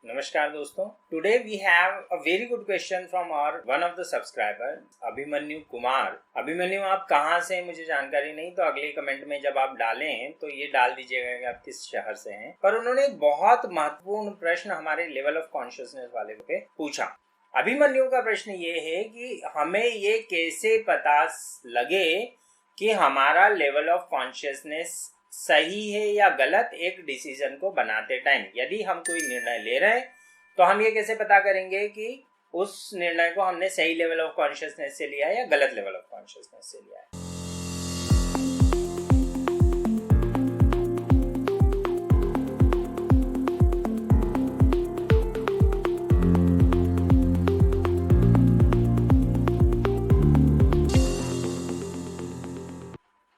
नमस्कार दोस्तों, today we have a very good question from our one of the subscriber Abhimanyu Kumar. Abhimanyu, आप कहाँ से हैं मुझे जानकारी नहीं, तो अगले कमेंट में जब आप डालें तो ये डाल दीजिएगा कि आप किस शहर से हैं। पर उन्होंने एक बहुत महत्वपूर्ण प्रश्न हमारे लेवल ऑफ कॉन्शियसनेस वाले पे पूछा। अभिमन्यु का प्रश्न ये है कि हमें ये कैसे पता लगे कि हमारा लेवल ऑफ कॉन्शियसनेस सही है या गलत एक डिसीजन को बनाते टाइम। यदि हम कोई निर्णय ले रहे हैं तो हम ये कैसे पता करेंगे कि उस निर्णय को हमने सही लेवल ऑफ कॉन्शियसनेस से लिया है या गलत लेवल ऑफ कॉन्शियसनेस से लिया है।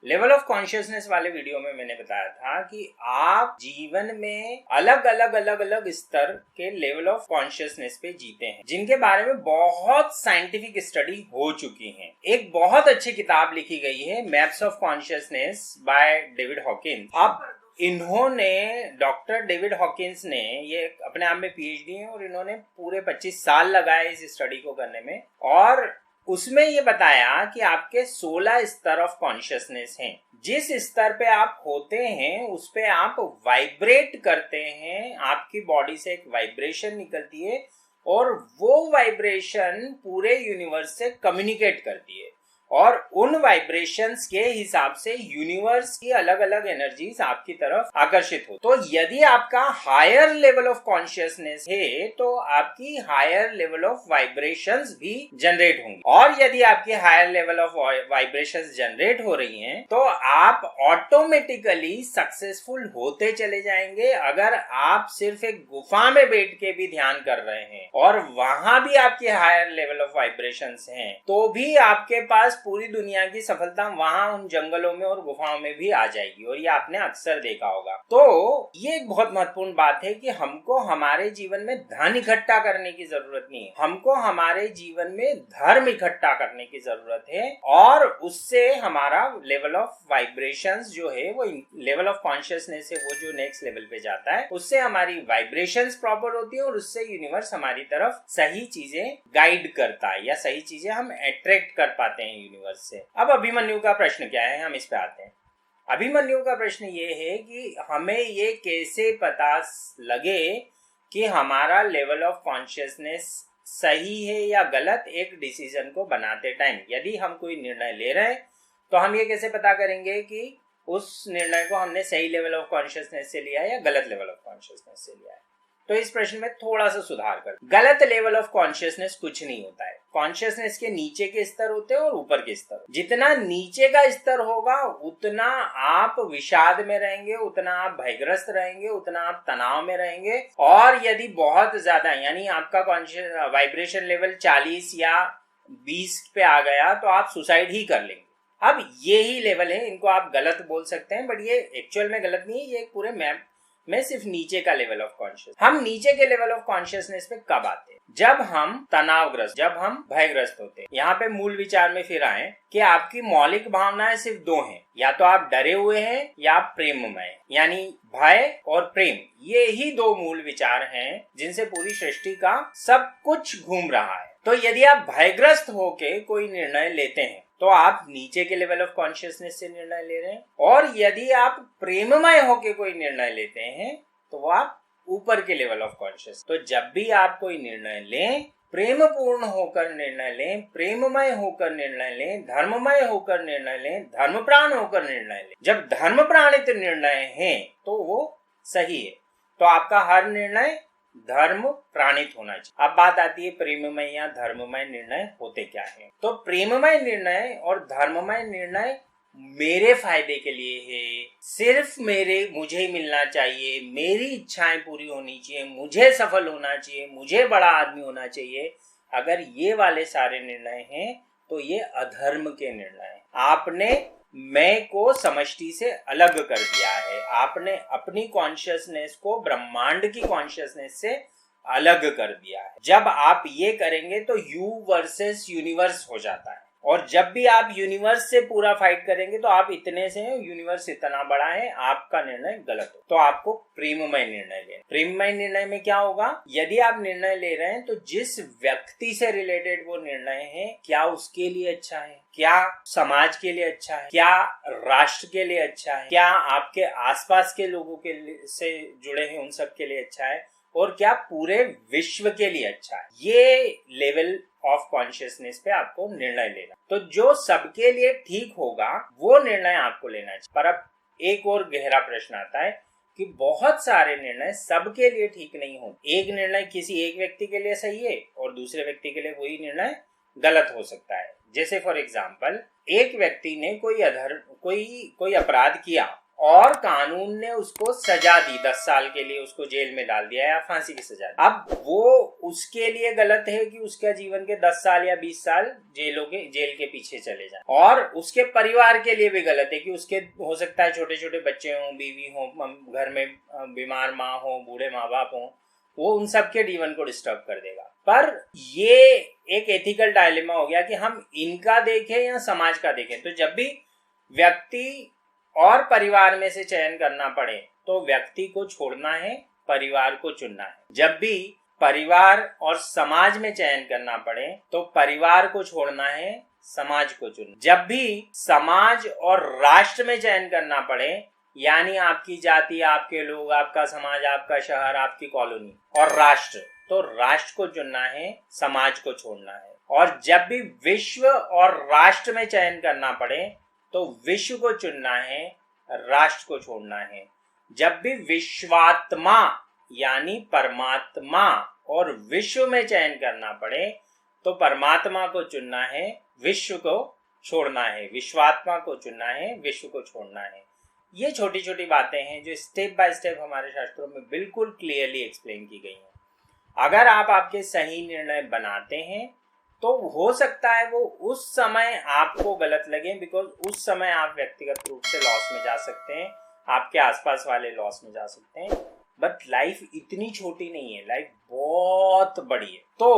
लेवल ऑफ कॉन्शियसनेस वाले वीडियो में मैंने बताया था कि आप जीवन में अलग अलग स्तर के लेवल ऑफ कॉन्शियसनेस पे जीते हैं, जिनके बारे में बहुत साइंटिफिक स्टडी हो चुकी है। एक बहुत अच्छी किताब लिखी गई है, maps of consciousness by David Hawkins. अब इन्होंने डॉक्टर डेविड हॉकिंस ने ये अपने आप में पीएचडी है और इन्होंने पूरे 25 साल लगाए इस स्टडी को करने में, और उसमें ये बताया कि आपके 16 स्तर ऑफ कॉन्शियसनेस हैं। जिस स्तर पे आप होते हैं उस पे आप वाइब्रेट करते हैं, आपकी बॉडी से एक वाइब्रेशन निकलती है और वो वाइब्रेशन पूरे यूनिवर्स से कम्युनिकेट करती है और उन वाइब्रेशंस के हिसाब से यूनिवर्स की अलग अलग एनर्जीज आपकी तरफ आकर्षित हो। तो यदि आपका हायर लेवल ऑफ कॉन्शियसनेस है तो आपकी हायर लेवल ऑफ वाइब्रेशंस भी जनरेट होंगी, और यदि आपकी higher level of vibrations generate हो रही हैं तो आप ऑटोमेटिकली सक्सेसफुल होते चले जाएंगे। अगर आप सिर्फ एक गुफा में बैठ के भी ध्यान कर रहे हैं और वहां भी आपकी हायर लेवल ऑफ वाइब्रेशंस हैं तो भी आपके पास पूरी दुनिया की सफलता वहां उन जंगलों में और गुफाओं में भी आ जाएगी, और ये आपने अक्सर देखा होगा। तो ये एक बहुत महत्वपूर्ण बात है कि हमको हमारे जीवन में धन इकट्ठा करने की जरूरत नहीं है, हमको हमारे जीवन में धर्म इकट्ठा करने की जरूरत है, और उससे हमारा लेवल ऑफ वाइब्रेशंस जो है वो लेवल ऑफ कॉन्शियसनेस है वो जो नेक्स्ट लेवल पे जाता है उससे हमारी वाइब्रेशंस प्रॉपर होती है और उससे यूनिवर्स हमारी तरफ सही चीजें गाइड करता है या सही चीजें हम अट्रैक्ट कर पाते हैं यूनिवर्स से। अब अभिमन्यु का प्रश्न क्या है, हम इस पे आते हैं। अभिमन्यु का प्रश्न ये है कि हमें ये कैसे पता लगे कि हमारा लेवल ऑफ कॉन्शियसनेस सही है या गलत एक डिसीजन को बनाते टाइम। यदि हम कोई निर्णय ले रहे हैं तो हम ये कैसे पता करेंगे कि उस निर्णय को हमने सही लेवल ऑफ कॉन्शियसनेस से लिया है या गलत लेवल ऑफ कॉन्शियसनेस से लिया है। तो इस प्रश्न में थोड़ा सा सुधार कर, गलत लेवल ऑफ कॉन्शियसनेस कुछ नहीं होता है। कॉन्शियसनेस के नीचे के स्तर होते हैं और ऊपर के स्तर। जितना नीचे का स्तर होगा उतना आप विषाद में रहेंगे, उतना आप भयग्रस्त रहेंगे, उतना आप तनाव में रहेंगे, और यदि बहुत ज्यादा यानी आपका कॉन्शियस वाइब्रेशन लेवल 40 या 20 पे आ गया तो आप सुसाइड ही कर लेंगे। अब ये ही लेवल है, इनको आप गलत बोल सकते हैं बट ये एक्चुअल में गलत नहीं है, ये एक पूरे मैप में सिर्फ नीचे का लेवल ऑफ कॉन्शियस। हम नीचे के लेवल ऑफ कॉन्शियसनेस पे कब आते हैं? जब हम तनावग्रस्त, जब हम भयग्रस्त होते हैं। यहाँ पे मूल विचार में फिर आए कि आपकी मौलिक भावनाएं सिर्फ दो हैं, या तो आप डरे हुए हैं या आप प्रेममय, यानी भय और प्रेम। ये ही दो मूल विचार हैं जिनसे पूरी सृष्टि का सब कुछ घूम रहा है। तो यदि आप भयग्रस्त होके कोई निर्णय लेते हैं तो आप नीचे के लेवल ऑफ कॉन्शियसनेस से निर्णय ले रहे हैं, और यदि आप प्रेममय होके कोई निर्णय लेते हैं तो आप ऊपर के लेवल ऑफ कॉन्शियस। तो जब भी आप कोई निर्णय लें, प्रेम पूर्ण होकर निर्णय लें, प्रेममय होकर निर्णय लें, धर्ममय होकर निर्णय लें, धर्मप्राण होकर निर्णय लें। जब धर्म प्राणित निर्णय है तो वो सही है, तो आपका हर निर्णय धर्म प्राणित होना चाहिए। अब बात आती है प्रेममय या धर्ममय निर्णय होते क्या है। तो प्रेममय निर्णय और धर्ममय निर्णय मेरे फायदे के लिए है, सिर्फ मुझे ही मिलना चाहिए, मेरी इच्छाएं पूरी होनी चाहिए, मुझे सफल होना चाहिए, मुझे बड़ा आदमी होना चाहिए। अगर ये वाले सारे निर्णय हैं तो ये अधर्म के निर्णय हैं। आपने मैं को समष्टि से अलग कर दिया है, आपने अपनी कॉन्शियसनेस को ब्रह्मांड की कॉन्शियसनेस से अलग कर दिया है। जब आप ये करेंगे तो यू वर्सेस यूनिवर्स हो जाता है। और जब भी आप यूनिवर्स से पूरा फाइट करेंगे तो आप इतने से हैं, यूनिवर्स इतना बड़ा है, आपका निर्णय गलत हो, तो आपको प्रेममय निर्णय लेना। प्रेममय निर्णय में क्या होगा, यदि आप निर्णय ले रहे हैं तो जिस व्यक्ति से रिलेटेड वो निर्णय है, क्या उसके लिए अच्छा है, क्या समाज के लिए अच्छा है, क्या राष्ट्र के लिए अच्छा है, क्या आपके आसपास के लोगों के से जुड़े हैं उन सब के लिए अच्छा है, और क्या पूरे विश्व के लिए अच्छा है। ये लेवल ऑफ कॉन्शियसनेस पे आपको निर्णय लेना। तो जो सबके लिए ठीक होगा वो निर्णय आपको लेना चाहिए। पर अब एक और गहरा प्रश्न आता है कि बहुत सारे निर्णय सबके लिए ठीक नहीं होते। एक निर्णय किसी एक व्यक्ति के लिए सही है और दूसरे व्यक्ति के लिए वही निर्णय गलत हो सकता है। जैसे फॉर एग्जाम्पल, एक व्यक्ति ने कोई अपराध किया और कानून ने उसको सजा दी, 10 साल के लिए उसको जेल में डाल दिया या फांसी की सजा दी। अब वो उसके लिए गलत है कि उसका जीवन के 10 साल या 20 साल जेल के पीछे चले जाए, और उसके परिवार के लिए भी गलत है कि उसके हो सकता है छोटे छोटे बच्चे हों, बीवी हो, घर में बीमार माँ हो, बूढ़े माँ बाप हो, वो उन सबके जीवन को डिस्टर्ब कर देगा। पर ये एक एथिकल डायलेमा हो गया कि हम इनका देखें या समाज का देखें। तो जब भी व्यक्ति और परिवार में से चयन करना पड़े तो व्यक्ति को छोड़ना है, परिवार को चुनना है। जब भी परिवार और समाज में चयन करना पड़े तो परिवार को छोड़ना है, समाज को चुनना। जब भी समाज और राष्ट्र में चयन करना पड़े, यानी आपकी जाति, आपके लोग, आपका समाज, आपका शहर, आपकी कॉलोनी और राष्ट्र, तो राष्ट्र को चुनना है, समाज को छोड़ना है। और जब भी विश्व और राष्ट्र में चयन करना पड़े तो विश्व को चुनना है, राष्ट्र को छोड़ना है। जब भी विश्वात्मा यानी परमात्मा और विश्व में चयन करना पड़े तो परमात्मा को चुनना है, विश्व को छोड़ना है। विश्वात्मा को चुनना है, विश्व को छोड़ना है। ये छोटी छोटी बातें हैं जो स्टेप बाय स्टेप हमारे शास्त्रों में बिल्कुल क्लियरली एक्सप्लेन की गई हैं। अगर आप आपके सही निर्णय बनाते हैं तो हो सकता है वो उस समय आपको गलत लगे, बिकॉज उस समय आप व्यक्तिगत रूप से लॉस में जा सकते हैं, आपके आसपास वाले लॉस में जा सकते हैं। बट लाइफ इतनी छोटी नहीं है, लाइफ बहुत बड़ी है। तो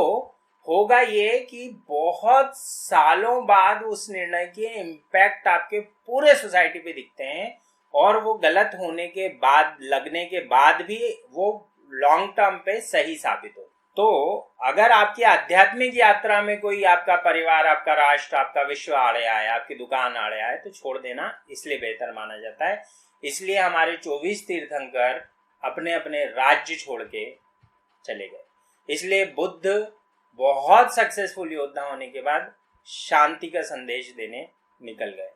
होगा ये कि बहुत सालों बाद उस निर्णय के इम्पैक्ट आपके पूरे सोसाइटी पे दिखते हैं, और वो गलत होने के बाद, लगने के बाद भी वो लॉन्ग टर्म पे सही साबित हो। तो अगर आपकी आध्यात्मिक यात्रा में कोई आपका परिवार, आपका राष्ट्र, आपका विश्व आड़े आए, आपकी दुकान आड़े आए, तो छोड़ देना इसलिए बेहतर माना जाता है। इसलिए हमारे 24 तीर्थंकर अपने अपने राज्य छोड़ के चले गए। इसलिए बुद्ध बहुत सक्सेसफुल योद्धा होने के बाद शांति का संदेश देने निकल गए।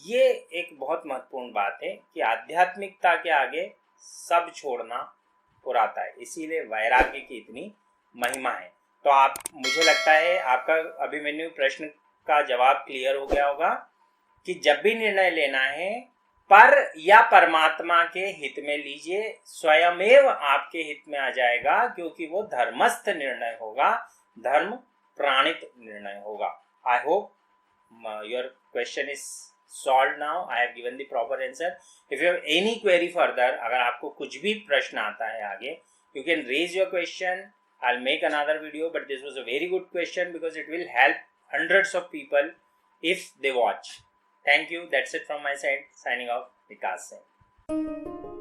ये एक बहुत महत्वपूर्ण बात है कि आध्यात्मिकता के आगे सब छोड़ना पुराता है, इसीलिए वैराग्य की इतनी महिमा है। तो मुझे लगता है आपका अभिमन्यु प्रश्न का जवाब क्लियर हो गया होगा कि जब भी निर्णय लेना है पर या परमात्मा के हित में लीजिए, स्वयमेव आपके हित में आ जाएगा, क्योंकि वो धर्मस्थ निर्णय होगा, धर्म प्राणित निर्णय होगा। I hope your question is solved now. I have given the proper answer. If you have any query further, अगर आपको कुछ भी प्रश्न आता है आगे, you can raise your question. I'll make another video, but this was a very good question because it will help hundreds of people if they watch. Thank you. That's it from my side. Signing off, Vikas Singh.